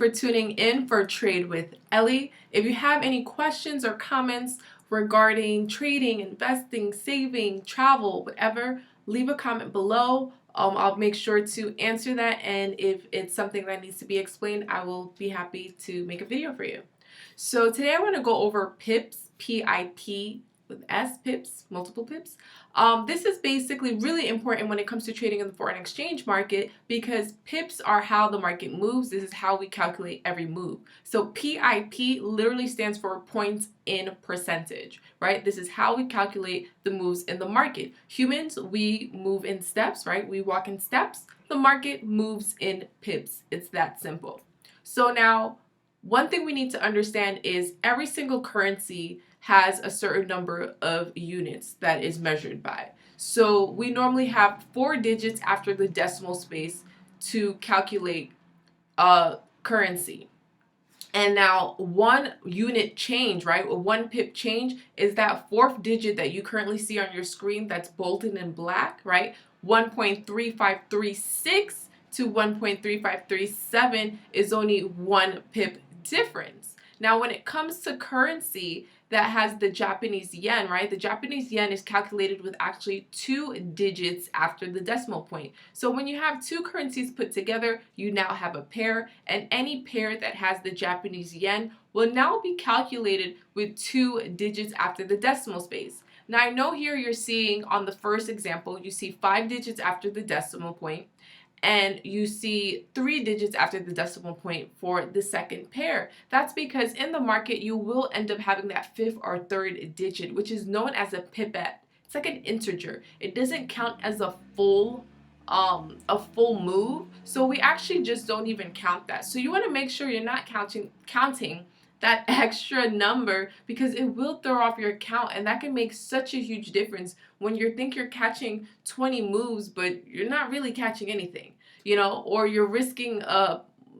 for tuning in for Trade with Ellie. If you have any questions or comments regarding trading, investing, saving, travel, whatever, leave a comment below. I'll make sure to answer that, and if it's something that needs to be explained, I will be happy to make a video for you. So today I want to go over PIPs, P-I-P with S, PIPs, multiple PIPs. This is basically really important when it comes to trading in the foreign exchange market because PIPs are how the market moves. This is how we calculate every move. So PIP literally stands for points in percentage, right? This is how we calculate the moves in the market. Humans, we move in steps, right? We walk in steps. The market moves in PIPs. It's that simple. So now, one thing we need to understand is every single currency has a certain number of units that is measured by. So we normally have 4 digits after the decimal space to calculate a currency. And now 1 unit change, right? A 1 pip change is that 4th digit that you currently see on your screen that's bolded in black, right? 1.3536 to 1.3537 is only 1 pip difference. Now, when it comes to currency that has the Japanese yen, right? The Japanese yen is calculated with actually 2 digits after the decimal point. So when you have 2 currencies put together, you now have a pair, and any pair that has the Japanese yen will now be calculated with 2 digits after the decimal space. Now, I know here you're seeing on the first example, you see 5 digits after the decimal point, and you see 3 digits after the decimal point for the second pair. That's because in the market, you will end up having that 5th or 3rd digit, which is known as a pipette. It's like an integer. It doesn't count as a full move, so we actually just don't even count that. So you want to make sure you're not counting that extra number because it will throw off your count, and that can make such a huge difference when you think you're catching 20 moves but you're not really catching anything, or you're risking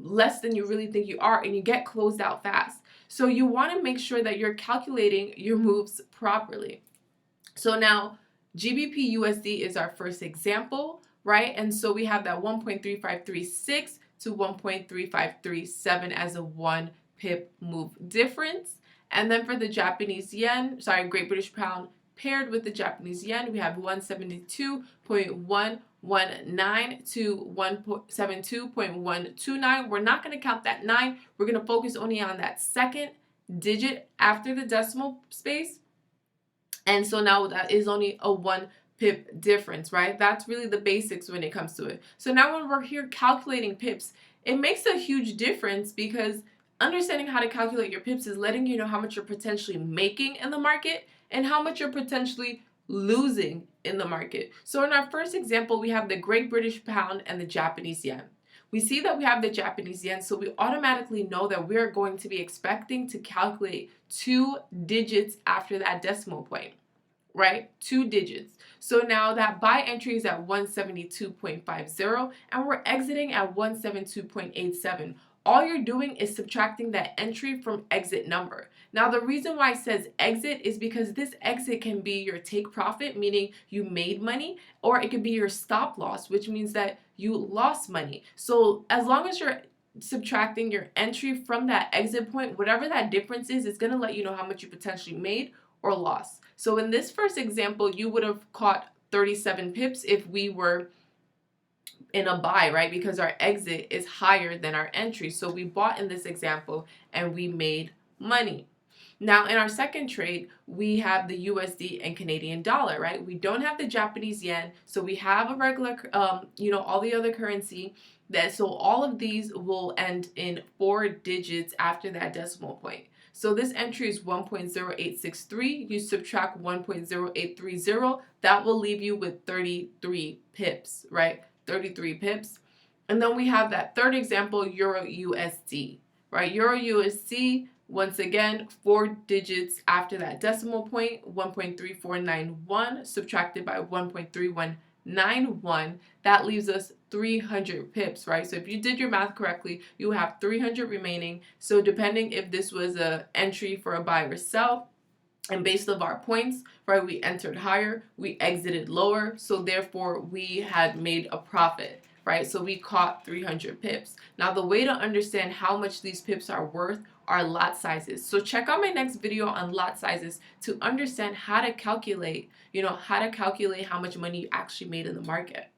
less than you really think you are and you get closed out fast. So you want to make sure that you're calculating your moves properly. So now GBP USD is our first example, right? And so we have that 1.3536 to 1.3537 as a 1 pip move difference. And then for the Great British Pound paired with the Japanese yen, we have 172.119 to 172.129. We're not going to count that 9. We're going to focus only on that second digit after the decimal space. And so now that is only a 1 pip difference, right? That's really the basics when it comes to it. So now when we're here calculating pips, it makes a huge difference because understanding how to calculate your pips is letting you know how much you're potentially making in the market and how much you're potentially losing in the market. So in our first example, we have the Great British Pound and the Japanese yen. We see that we have the Japanese yen, so we automatically know that we're going to be expecting to calculate 2 digits after that decimal point, right? 2 digits. So now that buy entry is at 172.50 and we're exiting at 172.87. All you're doing is subtracting that entry from exit number. Now, the reason why it says exit is because this exit can be your take profit, meaning you made money, or it could be your stop loss, which means that you lost money. So as long as you're subtracting your entry from that exit point, whatever that difference is, it's going to let you know how much you potentially made or lost. So in this first example, you would have caught 37 pips if we were in a buy, right? Because our exit is higher than our entry. So we bought in this example and we made money. Now in our second trade, we have the USD and Canadian dollar, right? We don't have the Japanese yen. So we have a regular, all the other currency so all of these will end in 4 digits after that decimal point. So this entry is 1.0863. You subtract 1.0830. That will leave you with 33 pips, right? 33 pips. And then we have that third example, Euro USD, right? Euro USD, once again, 4 digits after that decimal point, 1.3491 subtracted by 1.3191. That leaves us 300 pips, right? So if you did your math correctly, you have 300 remaining. So depending if this was an entry for a buy or sell, and based on our points, right, we entered higher, we exited lower, so therefore we had made a profit, right? So we caught 300 pips. Now the way to understand how much these pips are worth are lot sizes. So check out my next video on lot sizes to understand how to calculate, how to calculate how much money you actually made in the market.